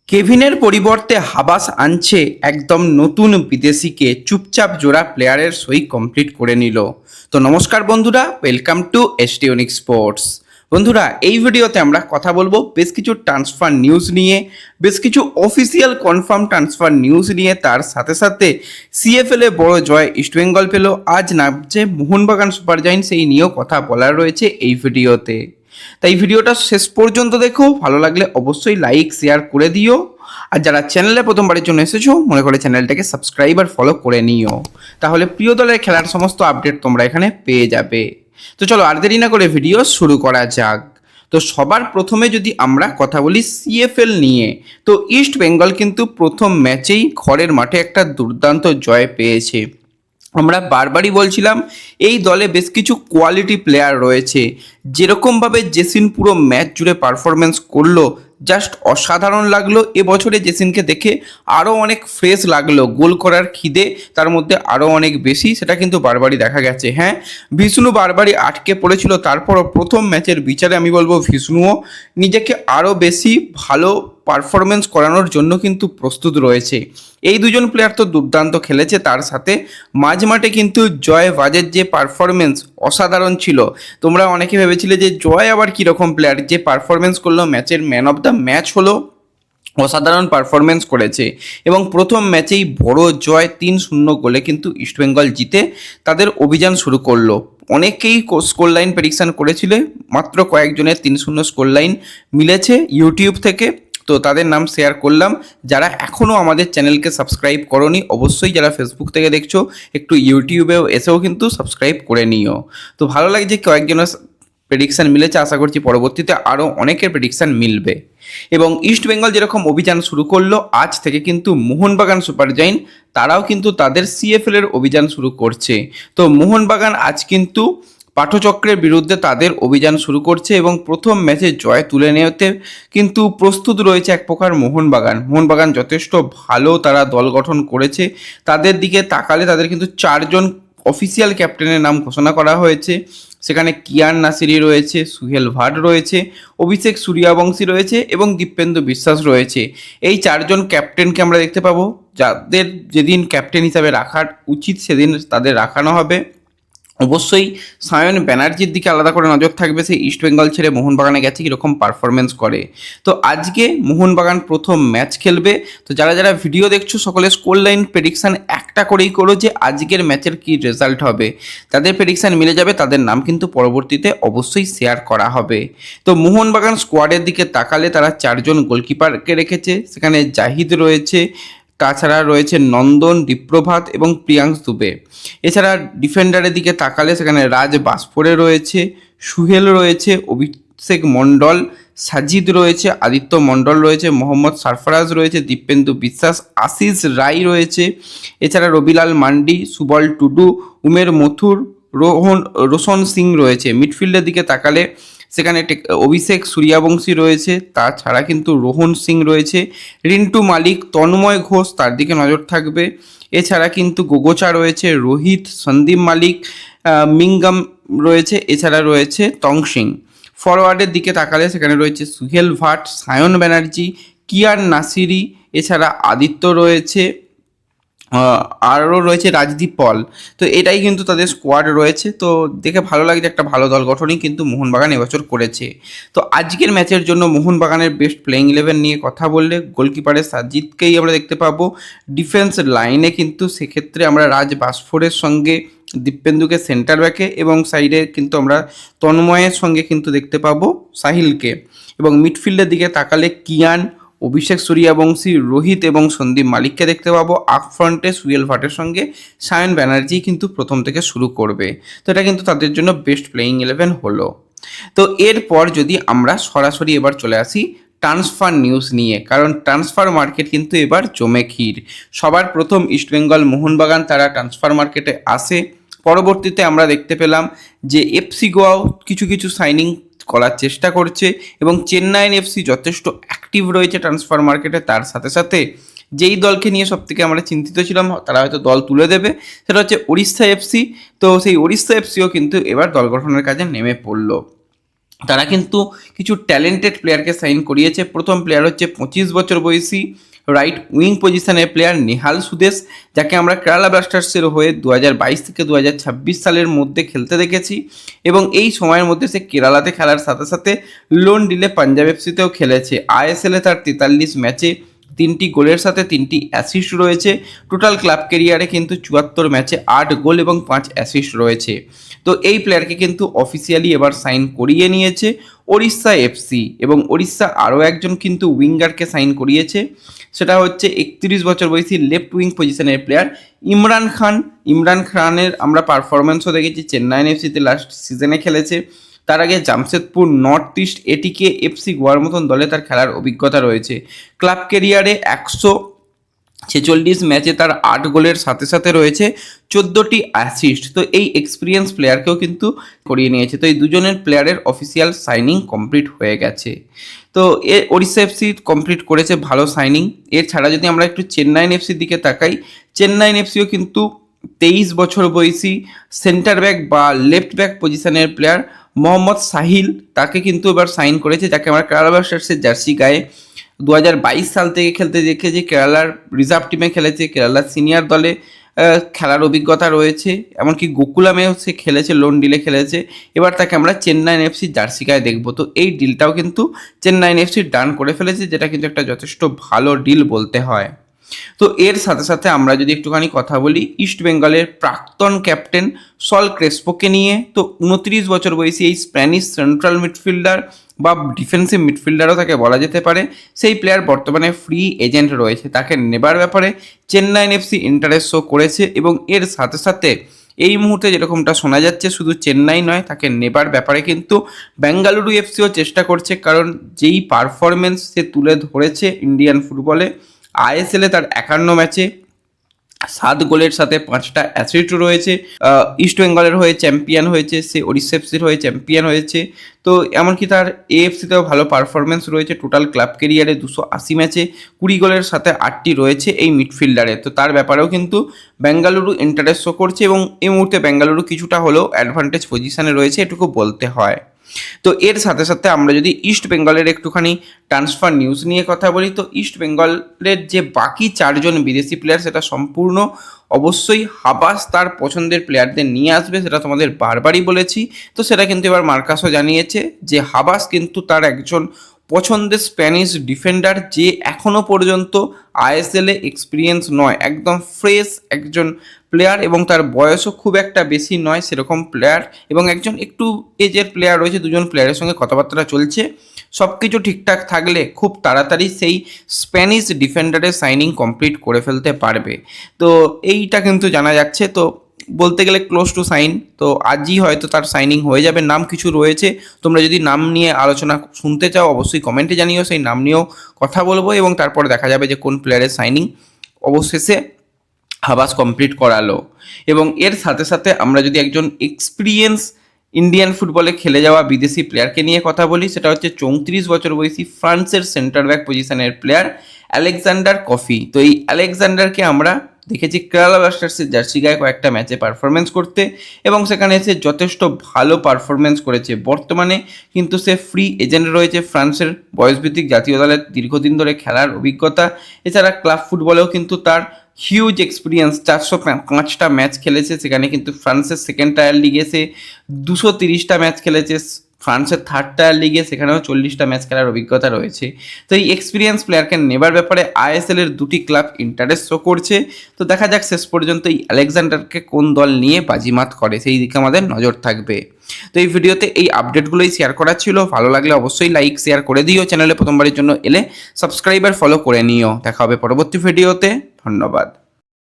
কেভিনের পরিবর্তে হাবাস আনছে একদম নতুন বিদেশিকে, চুপচাপ জোড়া প্লেয়ারের সই কমপ্লিট করে নিল। তো নমস্কার বন্ধুরা, ওয়েলকাম টু এসটিউনিক স্পোর্টস। বন্ধুরা, এই ভিডিওতে আমরা কথা বলবো বেশ কিছু ট্রান্সফার নিউজ নিয়ে, বেশ কিছু অফিসিয়াল কনফার্ম ট্রান্সফার নিউজ নিয়ে। তার সাথে সাথে সিএফএল এ বড় জয় ইস্টবেঙ্গল পেল, আজ নামছে মোহনবাগান সুপার জায়ান্টস, এই নিয়েও কথা বলার রয়েছে এই ভিডিওতে। তাই ভিডিওটা শেষ পর্যন্ত দেখো, ভালো লাগলে অবশ্যই লাইক শেয়ার করে দিও। আর যারা চ্যানেলে প্রথমবারের জন্য এসেছো, মনে করে চ্যানেলটাকে সাবস্ক্রাইব আর ফলো করে নিও, তাহলে প্রিয় দলের খেলার সমস্ত আপডেট তোমরা এখানে পেয়ে যাবে। তো চলো আর দেরি না করে ভিডিও শুরু করা যাক। তো সবার প্রথমে যদি আমরা কথা বলি সিএফএল নিয়ে, তো ইস্ট বেঙ্গল কিন্তু প্রথম ম্যাচেই ঘরের মাঠে একটা দুর্দান্ত জয় পেয়েছে। আমরা বারবারই বলছিলাম এই দলে বেশ কিছু কোয়ালিটি প্লেয়ার রয়েছে। যেরকমভাবে জেসিন পুরো ম্যাচ জুড়ে পারফরমেন্স করলো, জাস্ট অসাধারণ লাগলো। এবছরে জেসিনকে দেখে আরও অনেক ফ্রেশ লাগলো, গোল করার খিদে তার মধ্যে আরও অনেক বেশি, সেটা কিন্তু বারবারই দেখা গেছে। হ্যাঁ, বিষ্ণু বারবারই আটকে পড়েছিল, তারপরও প্রথম ম্যাচের বিচারে আমি বলবো বিষ্ণুও নিজেকে আরও বেশি ভালো পারফরমেন্স করানোর জন্য কিন্তু প্রস্তুত রয়েছে। এই দুজন প্লেয়ার তো দুর্দান্ত খেলেছে, তার সাথে মাঝ মাঠে কিন্তু জয় বাজের যে পারফরমেন্স অসাধারণ ছিল। তোমরা অনেকে ভেবেছিলে যে জয় আবার কীরকম প্লেয়ার, যে পারফরমেন্স করলো, ম্যাচের ম্যান অফ দ্য ম্যাচ হলো, অসাধারণ পারফরমেন্স করেছে। এবং প্রথম ম্যাচেই বড় জয় 3-0 গোলে কিন্তু ইস্টবেঙ্গল জিতে তাদের অভিযান শুরু করলো। অনেকেই স্কোর লাইন প্রেডিকশান করেছিলে, মাত্র কয়েকজনের 3-0 স্কোর লাইন মিলেছে ইউটিউব থেকে, তো তাদের নাম শেয়ার করলাম। যারা এখনও আমাদের চ্যানেলকে সাবস্ক্রাইব করোনি, অবশ্যই যারা ফেসবুক থেকে দেখছো একটু ইউটিউবেও এসেও কিন্তু সাবস্ক্রাইব করে নিও। তো ভালো লাগে যে কয়েকজনের প্রেডিকশান মিলেছে, আশা করছি পরবর্তীতে আরও অনেকের প্রেডিকশান মিলবে। এবং ইস্ট বেঙ্গল যেরকম অভিযান শুরু করলো, আজ থেকে কিন্তু মোহনবাগান সুপার জায়ান্ট তারাও কিন্তু তাদের সিএফএল এর অভিযান শুরু করছে। তো মোহনবাগান আজ কিন্তু পাঠচক্রের বিরুদ্ধে তাদের অভিযান শুরু করছে এবং প্রথম ম্যাচে জয় তুলে নিতে কিন্তু প্রস্তুত রয়েছে এক প্রকার মোহনবাগান যথেষ্ট ভালো তারা দল গঠন করেছে। তাদের দিকে তাকালে তাদের কিন্তু 4জন অফিসিয়াল ক্যাপ্টেনের নাম ঘোষণা করা হয়েছে। সেখানে কিয়ান নাসিরি রয়েছে, সুহেল ভাট রয়েছে, অভিষেক সূর্যবংশী রয়েছে এবং দীপেন্দু বিশ্বাস রয়েছে। এই 4জন ক্যাপ্টেনকে আমরা দেখতে পাবো, যাদের যেদিন ক্যাপ্টেন হিসাবে রাখার উচিত সেদিন তাদের রাখানো হবে। অবশ্যই সায়ন ব্যানার্জির দিকে আলাদা করে নজর থাকবে, সেই ইস্টবেঙ্গল ছেড়ে মোহনবাগানে গেছে, কীরকম পারফরমেন্স করে। তো আজকে মোহনবাগান প্রথম ম্যাচ খেলবে। তো যারা যারা ভিডিও দেখছো সকলে স্কোর লাইন প্রেডিকশান একটা করেই করো যে আজকের ম্যাচের কী রেজাল্ট হবে। তাদের প্রেডিকশান মিলে যাবে, তাদের নাম কিন্তু পরবর্তীতে অবশ্যই শেয়ার করা হবে। তো মোহনবাগান স্কোয়াডের দিকে তাকালে তারা 4জন গোলকিপারকে রেখেছে। সেখানে জাহিদ রয়েছে, তাছাড়া রয়েছে নন্দন, দীপ্রভাত এবং প্রিয়াংশ দুবে। এছাড়া ডিফেন্ডারের দিকে তাকালে সেখানে রাজ বাসফোরে রয়েছে, সুহেল রয়েছে, অভিষেক মণ্ডল, সাজিদ রয়েছে, আদিত্য মণ্ডল রয়েছে, মোহাম্মদ সারফরাজ রয়েছে, দীপেন্দু বিশ্বাস, আশিস রায় রয়েছে। এছাড়া রবিলাল মান্ডি, সুবল টুডু, উমের মথুর, রোশন সিং রয়েছে। মিডফিল্ডের দিকে তাকালে সেখানে অভিষেক সূর্যবংশী রয়েছে, তাছাড়া কিন্তু রোহন সিং রয়েছে, রিন্টু মালিক, তন্ময় ঘোষ, তার দিকে নজর থাকবে। এছাড়া কিন্তু গোগোচা রয়েছে, রোহিত, সন্দীপ মালিক, মিঙ্গাম রয়েছে, এছাড়া রয়েছে তং সিং। ফরওয়ার্ডের দিকে তাকালে সেখানে রয়েছে সুহেল ভাট, সায়ন ব্যানার্জি, কিয়ান নাসিরি, এছাড়া আদিত্য রয়েছে, আরও রয়েছে রাজদীপ পল। তো এটাই কিন্তু তাদের স্কোয়াড রয়েছে। তো দেখে ভালো লাগছে, একটা ভালো দল গঠনই কিন্তু মোহনবাগান এবছর করেছে। তো আজকের ম্যাচের জন্য মোহনবাগানের বেস্ট প্লেইং 11 নিয়ে কথা বললে গোলকিপারে সাজিদকেই আমরা দেখতে পাবো। ডিফেন্স লাইনে কিন্তু সেক্ষেত্রে আমরা রাজ বাসফোরের সঙ্গে দীপেন্দুকে সেন্টার ব্যাকে, এবং সাইডে কিন্তু আমরা তন্ময়ের সঙ্গে কিন্তু দেখতে পাবো সাহিলকে। এবং মিডফিল্ডের দিকে তাকালে কিয়ান, অভিষেক সূর্যবংশী, রোহিত এবং সন্দীপ মালিককে দেখতে পাবো। আপ ফ্রন্টে সুহেল ভাটের সঙ্গে সায়ন ব্যানার্জি কিন্তু প্রথম থেকে শুরু করবে। তো এটা কিন্তু তাদের জন্য বেস্ট প্লেইং 11 হলো। তো এরপর যদি আমরা সরাসরি এবার চলে আসি ট্রান্সফার নিউজ নিয়ে, কারণ ট্রান্সফার মার্কেট কিন্তু এবার জমে ক্ষীর। সবার প্রথম ইস্টবেঙ্গল মোহনবাগান তারা ট্রান্সফার মার্কেটে আসে। পরবর্তীতে আমরা দেখতে পেলাম যে এফসি গোয়াও কিছু কিছু সাইনিং করার চেষ্টা করছে এবং চেন্নাইন এফসি যথেষ্ট অ্যাক্টিভ রয়েছে ট্রান্সফার মার্কেটে। তার সাথে সাথে যেই দলকে নিয়ে সবথেকে আমরা চিন্তিত ছিলাম তারা হয়তো দল তুলে দেবে, সেটা হচ্ছে উড়িষ্যা এফসি। তো সেই উড়িষ্যা এফসিও কিন্তু এবার দল গঠনের কাজে নেমে পড়লো। তারা কিন্তু কিছু ট্যালেন্টেড প্লেয়ারকে সাইন করিয়েছে। প্রথম প্লেয়ার হচ্ছে 25 বছর বয়সী রাইট উইং পজিশনের প্লেয়ার নেহাল সুদেশ, যাকে আমরা কেরালা ব্লাস্টার্সের হয়ে 2022 থেকে 2026 সালের মধ্যে খেলতে দেখেছি এবং এই সময়ের মধ্যে সে কেরালাতে খেলার সাথে সাথে লোন ডিলে পাঞ্জাব এফসিতেও খেলেছে। আইএসএলে তার 43 ম্যাচে 3টি গোলের সাথে 3টি অ্যাসিস্ট রয়েছে। টোটাল ক্লাব ক্যারিয়ারে কিন্তু 74 ম্যাচে 8 গোল এবং 5 অ্যাসিস্ট রয়েছে। তো এই প্লেয়ারকে কিন্তু অফিসিয়ালি এবার সাইন করিয়ে নিয়েছে ওড়িশা এফসি, এবং ওড়িশা আরও একজন কিন্তু উইঙ্গারকে সাইন করিয়েছে, সেটা হচ্ছে 31 বছর বয়সী লেফট উইং পজিশনের প্লেয়ার ইমরান খান। ইমরান খানের আমরা পারফরমেন্সও দেখেছি, চেন্নাইন এফসিতে লাস্ট সিজনে খেলেছে। তার আগে জামশেদপুর, নর্থ ইস্ট, এটিকে, এফসি গোয়ার মতন দলে তার খেলার অভিজ্ঞতা রয়েছে। ক্লাব ক্যারিয়ারে 146 ম্যাচে তার 8 গোলের সাথে সাথে রয়েছে 14টি অ্যাসিস্ট। তো এই এক্সপিরিয়েন্স প্লেয়ারকেও কিন্তু করিয়ে নিয়েছে। তো এই দুজনের প্লেয়ারের অফিসিয়াল সাইনিং কমপ্লিট হয়ে গেছে। তো ওড়িশা এফসি কমপ্লিট করেছে ভালো সাইনিং। এছাড়া যদি আমরা একটু চেন্নাইন এফসির দিকে তাকাই, চেন্নাইন এফসিও কিন্তু 23 বছর বয়সী সেন্টার ব্যাক বা লেফট ব্যাক পজিশনের প্লেয়ার মোহাম্মদ সাহিল, তাকে কিন্তু এবার সাইন করেছে, যাকে আমরা কেরালা ব্লাস্টার্সের জার্সি গায়ে 2022 সাল থেকে খেলতে দেখেছি। কেরালার রিজার্ভ টিমে খেলেছে, কেরালার সিনিয়র দলে খেলার অভিজ্ঞতা রয়েছে, এমনকি গোকুলামেও সে খেলেছে, লোন ডিলে খেলেছে। এবার তাকে আমরা চেন্নাইন এফসির জার্সি গায়ে দেখবো। তো এই ডিলটাও কিন্তু চেন্নাইন এফসি ডান করে ফেলেছে, যেটা কিন্তু একটা যথেষ্ট ভালো ডিল বলতে হয়। তো এর সাথে সাথে আমরা যদি একটুখানি কথা বলি ইস্ট বেঙ্গলের প্রাক্তন ক্যাপ্টেন সল ক্রেসপোকে নিয়ে, তো 29 বছর বয়সী এই স্প্যানিশ সেন্ট্রাল মিডফিল্ডার বা ডিফেন্সিভ মিডফিল্ডারও তাকে বলা যেতে পারে, সেই প্লেয়ার বর্তমানে ফ্রি এজেন্ট রয়েছে। তাকে নেবার ব্যাপারে চেন্নাইন এফসি ইন্টারেস্ট শো করেছে এবং এর সাথে সাথে এই মুহূর্তে যেরকমটা শোনা যাচ্ছে শুধু চেন্নাই নয়, তাকে নেবার ব্যাপারে কিন্তু বেঙ্গালুরু এফসিও চেষ্টা করছে, কারণ যেই পারফরমেন্স সে তুলে ধরেছে ইন্ডিয়ান ফুটবলে, আইএসএলে তার 51 ম্যাচে 7 গোলের সাথে 5টা অ্যাসিস্ট রয়েছে। ইস্ট বেঙ্গলের হয়ে চ্যাম্পিয়ন হয়েছে, সে ওড়িশা এফসির হয়ে চ্যাম্পিয়ন হয়েছে। তো এমনকি তার এএফসিতেও ভালো পারফরমেন্স রয়েছে। টোটাল ক্লাব ক্যারিয়ারে 280 ম্যাচে 20 গোলের সাথে 8টি রয়েছে এই মিডফিল্ডারে। তো তার ব্যাপারেও কিন্তু বেঙ্গালুরু ইন্টারেস্ট শো করছে এবং এই মুহূর্তে বেঙ্গালুরু কিছুটা হলেও অ্যাডভান্টেজ পজিশনে রয়েছে, এটুকু বলতে হয়। তো এর সাথে সাথে আমরা যদি ইস্ট বেঙ্গলের একটুখানি ট্রান্সফার নিউজ নিয়ে কথা বলি, তো ইস্ট বেঙ্গলের যে বাকি 4জন বিদেশি প্লেয়ার, সেটা সম্পূর্ণ অবশ্যই হাবাস তার পছন্দের প্লেয়ারদের নিয়ে আসবে, সেটা তোমাদের বারবারই বলেছি। তো সেটা কিন্তু এবার মার্কাসও জানিয়েছে যে হাবাস কিন্তু তার একজন পছন্দের স্প্যানিশ ডিফেন্ডার, যে এখনও পর্যন্ত আইএসএলে এক্সপিরিয়েন্স নয়, একদম ফ্রেশ একজন প্লেয়ার এবং তার বয়সও খুব একটা বেশি নয় সেরকম প্লেয়ার, এবং একজন একটু এজের প্লেয়ার রয়েছে। দুজন প্লেয়ারের সঙ্গে কথাবার্তা চলছে, সব কিছু ঠিকঠাক থাকলে খুব তাড়াতাড়ি সেই স্প্যানিশ ডিফেন্ডারের সাইনিং কমপ্লিট করে ফেলতে পারবে। তো এইটা কিন্তু জানা যাচ্ছে, তো বলতে গেলে ক্লোজ টু সাইন। তো আজই হয়তো তার সাইনিং হয়ে যাবে। নাম কিছু রয়েছে, তোমরা যদি নাম নিয়ে আলোচনা শুনতে চাও অবশ্যই কমেন্টে জানিও, সেই নাম নিয়েও কথা বলবো এবং তারপরে দেখা যাবে যে কোন প্লেয়ারের সাইনিং অবশেষে হাবাস কমপ্লিট করালো। এবং এর সাথে সাথে আমরা যদি একজন এক্সপিরিয়েন্স ইন্ডিয়ান ফুটবলে খেলে যাওয়া বিদেশি প্লেয়ারকে নিয়ে কথা বলি, সেটা হচ্ছে 34 বছর বয়সী ফ্রান্সের সেন্টার ব্যাক পজিশনের প্লেয়ার আলেকজান্ডার কফি। তো এই আলেকজান্ডারকে আমরা দেখেছি কেরালা ব্লাস্টার্সের জার্সি গায়ে কয়েকটা ম্যাচে পারফরমেন্স করতে এবং সেখানে এসে যথেষ্ট ভালো পারফরমেন্স করেছে। বর্তমানে কিন্তু সে ফ্রি এজেন্ট রয়েছে ফ্রান্সের বয়সভিত্তিক জাতীয় দলের দীর্ঘদিন ধরে খেলার অভিজ্ঞতা। এছাড়া ক্লাব ফুটবলেও কিন্তু তার হিউজ এক্সপিরিয়েন্স, 405টা ম্যাচ খেলেছে, সেখানে কিন্তু ফ্রান্সের সেকেন্ড টায়ার লিগে সে 230টা ম্যাচ খেলেছে, ফ্রান্সের থার্ড টায়ার লিগে সেখানেও 40টা ম্যাচ খেলার অভিজ্ঞতা রয়েছে। তো এই এক্সপিরিয়েন্স প্লেয়ারকে নেবার ব্যাপারে আইএসএল এর 2টি ক্লাব ইন্টারেস্ট শো করছে। তো দেখা যাক শেষ পর্যন্ত এই আলেকজান্ডারকে কোন দল নিয়ে বাজিমাত করে, সেই দিকে আমাদের নজর থাকবে। তো এই ভিডিওতে এই আপডেটগুলোই শেয়ার করা ছিল। ভালো লাগলে অবশ্যই লাইক শেয়ার করে দিও, চ্যানেলে প্রথমবারের জন্য এলে সাবস্ক্রাইব আর ফলো করে নিও। দেখা হবে পরবর্তী ভিডিওতে। ধন্যবাদ।